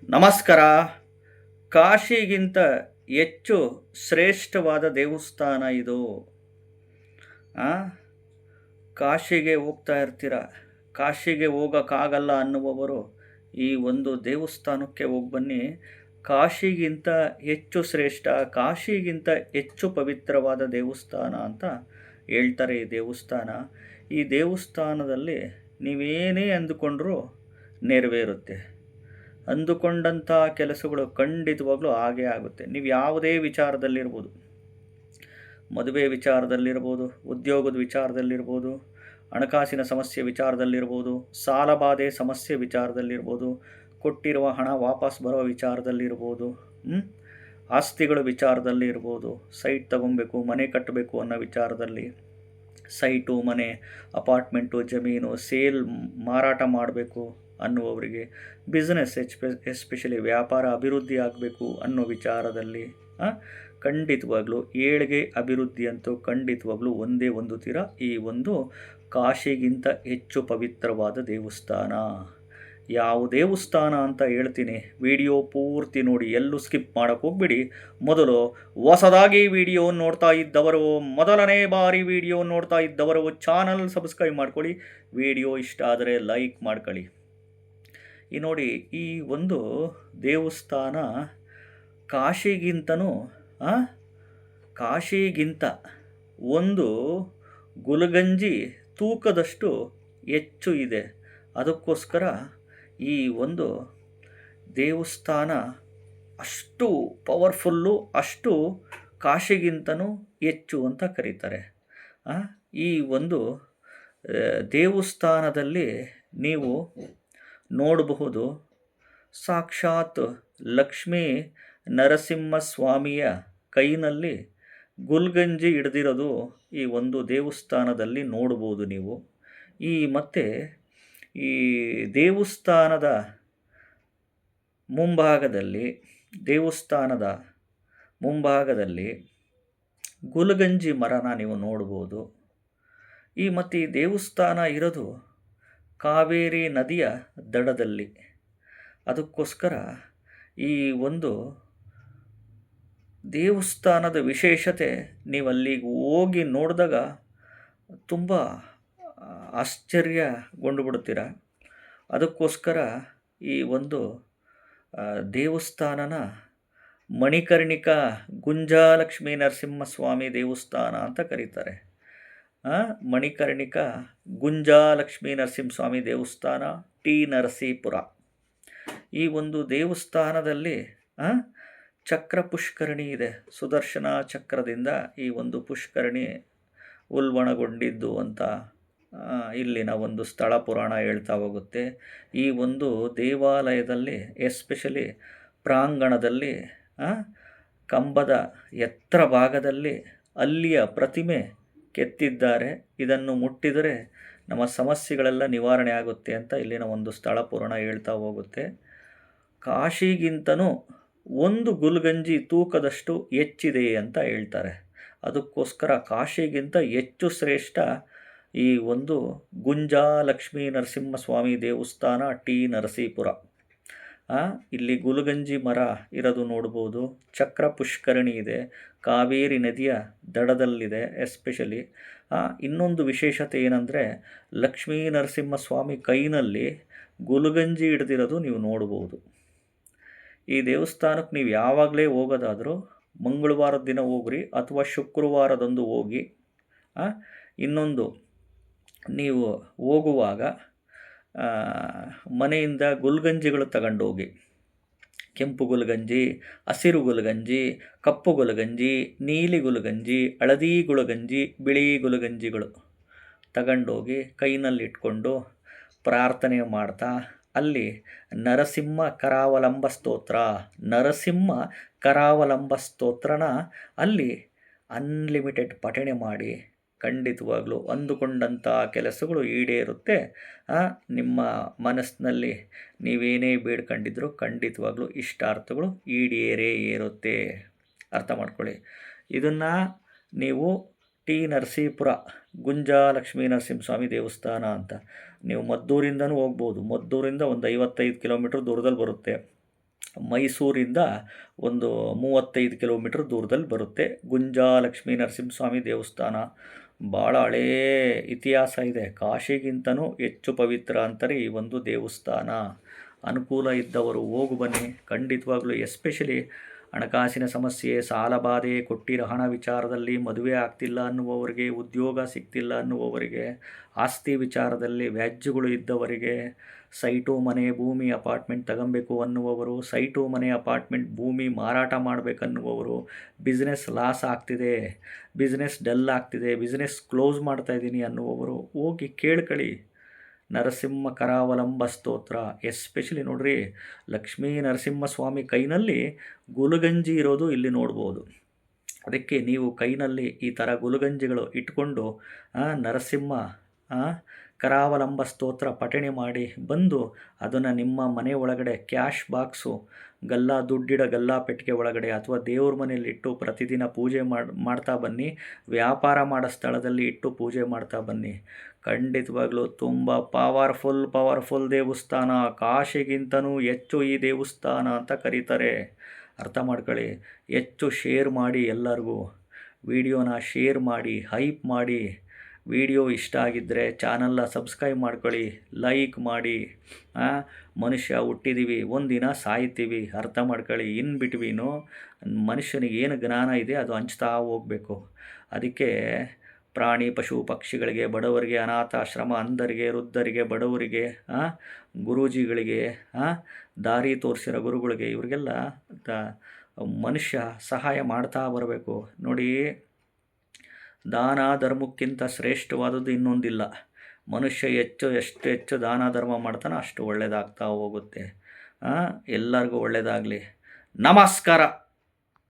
ನಮಸ್ಕಾರ. ಕಾಶಿಗಿಂತ ಹೆಚ್ಚು ಶ್ರೇಷ್ಠವಾದ ದೇವಸ್ಥಾನ ಇದು. ಆ ಕಾಶಿಗೆ ಹೋಗ್ತಾ ಇರ್ತೀರ, ಕಾಶಿಗೆ ಹೋಗೋಕ್ಕಾಗಲ್ಲ ಅನ್ನುವವರು ಈ ಒಂದು ದೇವಸ್ಥಾನಕ್ಕೆ ಹೋಗಿ ಬನ್ನಿ. ಕಾಶಿಗಿಂತ ಹೆಚ್ಚು ಶ್ರೇಷ್ಠ, ಕಾಶಿಗಿಂತ ಹೆಚ್ಚು ಪವಿತ್ರವಾದ ದೇವಸ್ಥಾನ ಅಂತ ಹೇಳ್ತಾರೆ ಈ ದೇವಸ್ಥಾನ. ಈ ದೇವಸ್ಥಾನದಲ್ಲಿ ನೀವೇನೇ ಅಂದುಕೊಂಡ್ರೂ ನೆರವೇರುತ್ತೆ. ಅಂದುಕೊಂಡಂಥ ಕೆಲಸಗಳು ಖಂಡಿತವಾಗ್ಲೂ ಹಾಗೇ ಆಗುತ್ತೆ. ನೀವು ಯಾವುದೇ ವಿಚಾರದಲ್ಲಿರ್ಬೋದು, ಮದುವೆ ವಿಚಾರದಲ್ಲಿರ್ಬೋದು, ಉದ್ಯೋಗದ ವಿಚಾರದಲ್ಲಿರ್ಬೋದು, ಹಣಕಾಸಿನ ಸಮಸ್ಯೆ ವಿಚಾರದಲ್ಲಿರ್ಬೋದು, ಸಾಲಬಾಧೆ ಸಮಸ್ಯೆ ವಿಚಾರದಲ್ಲಿರ್ಬೋದು, ಕೊಟ್ಟಿರುವ ಹಣ ವಾಪಸ್ ಬರೋ ವಿಚಾರದಲ್ಲಿರ್ಬೋದು, ಆಸ್ತಿಗಳ ವಿಚಾರದಲ್ಲಿರ್ಬೋದು, ಸೈಟ್ ತಗೊಬೇಕು, ಮನೆ ಕಟ್ಟಬೇಕು ಅನ್ನೋ ವಿಚಾರದಲ್ಲಿ, ಸೈಟು, ಮನೆ, ಅಪಾರ್ಟ್ಮೆಂಟು, ಜಮೀನು ಸೇಲ್ ಮಾರಾಟ ಮಾಡಬೇಕು ಅನ್ನುವವರಿಗೆ, ಬಿಸ್ನೆಸ್ ಎಸ್ಪೆಷಲಿ ವ್ಯಾಪಾರ ಅಭಿವೃದ್ಧಿ ಆಗಬೇಕು ಅನ್ನೋ ವಿಚಾರದಲ್ಲಿ ಖಂಡಿತವಾಗ್ಲೂ ಏಳಿಗೆ ಅಭಿವೃದ್ಧಿ ಅಂತೂ ಖಂಡಿತವಾಗ್ಲೂ ಒಂದೇ ಒಂದು ತೀರ ಈ ಒಂದು ಕಾಶಿಗಿಂತ ಹೆಚ್ಚು ಪವಿತ್ರವಾದ ದೇವಸ್ಥಾನ. ಯಾವ ದೇವಸ್ಥಾನ ಅಂತ ಹೇಳ್ತೀನಿ, ವಿಡಿಯೋ ಪೂರ್ತಿ ನೋಡಿ, ಎಲ್ಲೂ ಸ್ಕಿಪ್ ಮಾಡೋಕ್ಕೆ ಹೋಗ್ಬಿಡಿ. ಮೊದಲು ಹೊಸದಾಗಿ ವಿಡಿಯೋ ನೋಡ್ತಾ ಇದ್ದವರು, ಮೊದಲನೇ ಬಾರಿ ವಿಡಿಯೋ ನೋಡ್ತಾ ಇದ್ದವರು ಚಾನಲ್ ಸಬ್ಸ್ಕ್ರೈಬ್ ಮಾಡ್ಕೊಳ್ಳಿ. ವಿಡಿಯೋ ಇಷ್ಟ ಆದರೆ ಲೈಕ್ ಮಾಡ್ಕೊಳ್ಳಿ. ಈ ನೋಡಿ, ಈ ಒಂದು ದೇವಸ್ಥಾನ ಕಾಶಿಗಿಂತನೂ ಕಾಶಿಗಿಂತ ಒಂದು ಗುಲಗಂಜಿ ತೂಕದಷ್ಟು ಹೆಚ್ಚು ಇದೆ. ಅದಕ್ಕೋಸ್ಕರ ಈ ಒಂದು ದೇವಸ್ಥಾನ ಅಷ್ಟು ಪವರ್ಫುಲ್ಲು, ಅಷ್ಟು ಕಾಶಿಗಿಂತನೂ ಹೆಚ್ಚು ಅಂತ ಕರೀತಾರೆ. ಈ ಒಂದು ದೇವಸ್ಥಾನದಲ್ಲಿ ನೀವು ನೋಡಬಹುದು, ಸಾಕ್ಷಾತ್ ಲಕ್ಷ್ಮೀ ನರಸಿಂಹಸ್ವಾಮಿಯ ಕೈನಲ್ಲಿ ಗುಲ್ಗಂಜಿ ಹಿಡ್ದಿರೋದು ಈ ಒಂದು ದೇವಸ್ಥಾನದಲ್ಲಿ ನೋಡ್ಬೋದು ನೀವು. ಮತ್ತು ಈ ದೇವಸ್ಥಾನದ ಮುಂಭಾಗದಲ್ಲಿ ಗುಲ್ಗಂಜಿ ಮರನ ನೀವು ನೋಡ್ಬೋದು. ಮತ್ತು ಈ ದೇವಸ್ಥಾನ ಇರೋದು ಕಾವೇರಿ ನದಿಯ ದಡದಲ್ಲಿ. ಅದಕ್ಕೋಸ್ಕರ ಈ ಒಂದು ದೇವಸ್ಥಾನದ ವಿಶೇಷತೆ ನೀವು ಅಲ್ಲಿಗೆ ಹೋಗಿ ನೋಡಿದಾಗ ತುಂಬ ಆಶ್ಚರ್ಯಗೊಂಡು ಬಿಡ್ತೀರ. ಅದಕ್ಕೋಸ್ಕರ ಈ ಒಂದು ದೇವಸ್ಥಾನನ ಮಣಿಕರ್ಣಿಕಾ ಗುಂಜಾಲಕ್ಷ್ಮೀ ನರಸಿಂಹಸ್ವಾಮಿ ದೇವಸ್ಥಾನ ಅಂತ ಕರೀತಾರೆ. ಮಣಿಕರ್ಣಿಕಾ ಗುಂಜಾಲಕ್ಷ್ಮೀ ನರಸಿಂಹಸ್ವಾಮಿ ದೇವಸ್ಥಾನ, ಟಿ ನರಸೀಪುರ. ಈ ಒಂದು ದೇವಸ್ಥಾನದಲ್ಲಿ ಚಕ್ರ ಪುಷ್ಕರಣಿ ಇದೆ. ಸುದರ್ಶನ ಚಕ್ರದಿಂದ ಈ ಒಂದು ಪುಷ್ಕರಣಿ ಉಲ್ಬಣಗೊಂಡಿದ್ದು ಅಂತ ಇಲ್ಲಿನ ಒಂದು ಸ್ಥಳ ಪುರಾಣ ಹೇಳ್ತಾ ಹೋಗುತ್ತೆ. ಈ ಒಂದು ದೇವಾಲಯದಲ್ಲಿ ಎಸ್ಪೆಷಲಿ ಪ್ರಾಂಗಣದಲ್ಲಿ ಕಂಬದ ಎತ್ತರ ಭಾಗದಲ್ಲಿ ಅಲ್ಲಿಯ ಪ್ರತಿಮೆ ಕೆತ್ತಿದ್ದಾರೆ. ಇದನ್ನು ಮುಟ್ಟಿದರೆ ನಮ್ಮ ಸಮಸ್ಯೆಗಳೆಲ್ಲ ನಿವಾರಣೆ ಆಗುತ್ತೆ ಅಂತ ಇಲ್ಲಿನ ಒಂದು ಸ್ಥಳ ಪುರಾಣ ಹೇಳ್ತಾ ಹೋಗುತ್ತೆ. ಕಾಶಿಗಿಂತನೂ ಒಂದು ಗುಲ್ಗಂಜಿ ತೂಕದಷ್ಟು ಹೆಚ್ಚಿದೆ ಅಂತ ಹೇಳ್ತಾರೆ. ಅದಕ್ಕೋಸ್ಕರ ಕಾಶಿಗಿಂತ ಹೆಚ್ಚು ಶ್ರೇಷ್ಠ ಈ ಒಂದು ಗುಂಜಾಲಕ್ಷ್ಮೀ ನರಸಿಂಹಸ್ವಾಮಿ ದೇವಸ್ಥಾನ, ಟಿ ನರಸೀಪುರ. ಇಲ್ಲಿ ಗುಲ್ಗಂಜಿ ಮರ ಇರೋದು ನೋಡ್ಬೋದು. ಚಕ್ರ ಪುಷ್ಕರಣಿ ಇದೆ, ಕಾವೇರಿ ನದಿಯ ದಡದಲ್ಲಿದೆ. ಎಸ್ಪೆಷಲಿ ಇನ್ನೊಂದು ವಿಶೇಷತೆ ಏನಂದರೆ, ಲಕ್ಷ್ಮೀ ನರಸಿಂಹಸ್ವಾಮಿ ಕೈನಲ್ಲಿ ಗುಲ್ಗಂಜಿ ಹಿಡ್ದಿರೋದು ನೀವು ನೋಡ್ಬೋದು. ಈ ದೇವಸ್ಥಾನಕ್ಕೆ ನೀವು ಯಾವಾಗಲೇ ಹೋಗೋದಾದರೂ ಮಂಗಳವಾರದ ದಿನ ಹೋಗ್ರಿ ಅಥವಾ ಶುಕ್ರವಾರದಂದು ಹೋಗಿ. ಇನ್ನೊಂದು, ನೀವು ಹೋಗುವಾಗ ಮನೆಯಿಂದ ಗುಲ್ಗಂಜಿಗಳು ತಗೊಂಡೋಗಿ. ಕೆಂಪು ಗುಲ್ಗಂಜಿ, ಹಸಿರು ಗುಲ್ಗಂಜಿ, ಕಪ್ಪು ಗುಲ್ಗಂಜಿ, ನೀಲಿ ಗುಲ್ಗಂಜಿ, ಹಳದಿ ಗುಲ್ಗಂಜಿ, ಬಿಳಿ ಗುಲ್ಗಂಜಿಗಳು ತಗೊಂಡೋಗಿ ಕೈನಲ್ಲಿಟ್ಕೊಂಡು ಪ್ರಾರ್ಥನೆ ಮಾಡ್ತಾ ಅಲ್ಲಿ ನರಸಿಂಹ ಕರಾವಲಂಬ ಸ್ತೋತ್ರನ ಅಲ್ಲಿ ಅನ್ಲಿಮಿಟೆಡ್ ಪಠಣೆ ಮಾಡಿ ಖಂಡಿತವಾಗ್ಲೂ ಅಂದುಕೊಂಡಂಥ ಕೆಲಸಗಳು ಈಡೇರುತ್ತೆ. ನಿಮ್ಮ ಮನಸ್ಸಿನಲ್ಲಿ ನೀವೇನೇ ಬೇಡ್ಕೊಂಡಿದ್ರು ಖಂಡಿತವಾಗ್ಲೂ ಇಷ್ಟಾರ್ಥಗಳು ಈಡೇರೇ ಇರುತ್ತೆ. ಅರ್ಥ ಮಾಡ್ಕೊಳ್ಳಿ. ಇದನ್ನು ನೀವು ಟಿ ನರಸೀಪುರ ಗುಂಜಾಲಕ್ಷ್ಮೀ ನರಸಿಂಹಸ್ವಾಮಿ ದೇವಸ್ಥಾನ ಅಂತ ನೀವು ಮದ್ದೂರಿಂದನೂ ಹೋಗ್ಬೋದು. ಮದ್ದೂರಿಂದ ಒಂದು 55 ಕಿಲೋಮೀಟ್ರ್ ದೂರದಲ್ಲಿ ಬರುತ್ತೆ. ಮೈಸೂರಿಂದ ಒಂದು 35 ಕಿಲೋಮೀಟರ್ ದೂರದಲ್ಲಿ ಬರುತ್ತೆ. ಗುಂಜಾ ಲಕ್ಷ್ಮೀ ನರಸಿಂಹಸ್ವಾಮಿ ದೇವಸ್ಥಾನ ಭಾಳ ಹಳೇ ಇತಿಹಾಸ ಇದೆ. ಕಾಶಿಗಿಂತನೂ ಹೆಚ್ಚು ಪವಿತ್ರ ಅಂತಾರೆ ಈ ಒಂದು ದೇವಸ್ಥಾನ. ಅನುಕೂಲ ಇದ್ದವರು ಹೋಗು ಬನ್ನಿ. ಖಂಡಿತವಾಗ್ಲೂ ಎಸ್ಪೆಷಲಿ ಹಣಕಾಸಿನ ಸಮಸ್ಯೆ, ಸಾಲ ಬಾಧೆ, ಕೊಟ್ಟಿರೋ ಹಣ ವಿಚಾರದಲ್ಲಿ, ಮದುವೆ ಆಗ್ತಿಲ್ಲ ಅನ್ನುವವರಿಗೆ, ಉದ್ಯೋಗ ಸಿಗ್ತಿಲ್ಲ ಅನ್ನುವವರಿಗೆ, ಆಸ್ತಿ ವಿಚಾರದಲ್ಲಿ ವ್ಯಾಜ್ಯಗಳು ಇದ್ದವರಿಗೆ, ಸೈಟು ಮನೆ ಭೂಮಿ ಅಪಾರ್ಟ್ಮೆಂಟ್ ತಗೊಬೇಕು ಅನ್ನುವವರು, ಸೈಟು ಮನೆ ಅಪಾರ್ಟ್ಮೆಂಟ್ ಭೂಮಿ ಮಾರಾಟ ಮಾಡಬೇಕನ್ನುವವರು, ಬಿಸ್ನೆಸ್ ಲಾಸ್ ಆಗ್ತಿದೆ, ಬಿಸ್ನೆಸ್ ಡಲ್ ಆಗ್ತಿದೆ, ಬಿಸ್ನೆಸ್ ಕ್ಲೋಸ್ ಮಾಡ್ತಾಯಿದ್ದೀನಿ ಅನ್ನುವವರು ಹೋಗಿ ಕೇಳ್ಕೊಳ್ಳಿ ನರಸಿಂಹ ಕರಾವಲಂಬ ಸ್ತೋತ್ರ. ಎಸ್ಪೆಷಲಿ ನೋಡ್ರಿ, ಲಕ್ಷ್ಮೀ ನರಸಿಂಹಸ್ವಾಮಿ ಕೈನಲ್ಲಿ ಗುಲಗಂಜಿ ಇರೋದು ಇಲ್ಲಿ ನೋಡ್ಬೋದು. ಅದಕ್ಕೆ ನೀವು ಕೈನಲ್ಲಿ ಈ ಥರ ಗುಲಗಂಜಿಗಳು ಇಟ್ಕೊಂಡು ನರಸಿಂಹ ಕರಾವಲಂಬ ಸ್ತೋತ್ರ ಪಠಣೆ ಮಾಡಿ ಬಂದು ಅದನ್ನು ನಿಮ್ಮ ಮನೆ ಒಳಗಡೆ ಕ್ಯಾಶ್ ಬಾಕ್ಸು, ಗಲ್ಲ ದುಡ್ಡಿಡ ಗಲ್ಲ ಪೆಟ್ಟಿಗೆ ಒಳಗಡೆ ಅಥವಾ ದೇವ್ರ ಮನೆಯಲ್ಲಿ ಇಟ್ಟು ಪ್ರತಿದಿನ ಪೂಜೆ ಮಾಡ್ತಾ ಬನ್ನಿ. ವ್ಯಾಪಾರ ಮಾಡೋ ಸ್ಥಳದಲ್ಲಿ ಇಟ್ಟು ಪೂಜೆ ಮಾಡ್ತಾ ಬನ್ನಿ. ಖಂಡಿತವಾಗ್ಲೂ ತುಂಬ ಪವರ್ಫುಲ್ ದೇವಸ್ಥಾನ. ಕಾಶಿಗಿಂತನೂ ಹೆಚ್ಚು ಈ ದೇವಸ್ಥಾನ ಅಂತ ಕರೀತಾರೆ. ಅರ್ಥ ಮಾಡ್ಕೊಳ್ಳಿ. ಹೆಚ್ಚು ಶೇರ್ ಮಾಡಿ, ಎಲ್ಲರಿಗೂ ವಿಡಿಯೋನ ಶೇರ್ ಮಾಡಿ, ಹೈಪ್ ಮಾಡಿ. ವಿಡಿಯೋ ಇಷ್ಟ ಆಗಿದ್ದರೆ ಚಾನಲ್ನ ಸಬ್ಸ್ಕ್ರೈಬ್ ಮಾಡ್ಕೊಳ್ಳಿ, ಲೈಕ್ ಮಾಡಿ. ಮನುಷ್ಯ ಹುಟ್ಟಿದ್ದೀವಿ, ಒಂದಿನ ಸಾಯ್ತೀವಿ. ಅರ್ಥ ಮಾಡ್ಕೊಳ್ಳಿ. ಇನ್ ಬಿಟ್ವೀನು ಮನುಷ್ಯನಿಗೆ ಏನು ಜ್ಞಾನ ಇದೆ ಅದು ಹಂಚ್ತಾ ಹೋಗಬೇಕು. ಅದಕ್ಕೆ ಪ್ರಾಣಿ ಪಶು ಪಕ್ಷಿಗಳಿಗೆ, ಬಡವರಿಗೆ, ಅನಾಥಾಶ್ರಮ, ಅಂಧರಿಗೆ, ವೃದ್ಧರಿಗೆ, ಬಡವರಿಗೆ, ಗುರೂಜಿಗಳಿಗೆ, ದಾರಿ ತೋರಿಸಿರೋ ಗುರುಗಳಿಗೆ, ಇವರಿಗೆಲ್ಲ ಮನುಷ್ಯ ಸಹಾಯ ಮಾಡ್ತಾ ಬರಬೇಕು. ನೋಡಿ, ದಾನ ಧರ್ಮಕ್ಕಿಂತ ಶ್ರೇಷ್ಠವಾದದ್ದು ಇನ್ನೊಂದಿಲ್ಲ. ಮನುಷ್ಯ ಎಷ್ಟು ಹೆಚ್ಚು ದಾನ ಧರ್ಮ ಮಾಡ್ತಾನೋ ಅಷ್ಟು ಒಳ್ಳೆಯದಾಗ್ತಾ ಹೋಗುತ್ತೆ. ಎಲ್ಲರಿಗೂ ಒಳ್ಳೆಯದಾಗಲಿ. ನಮಸ್ಕಾರ.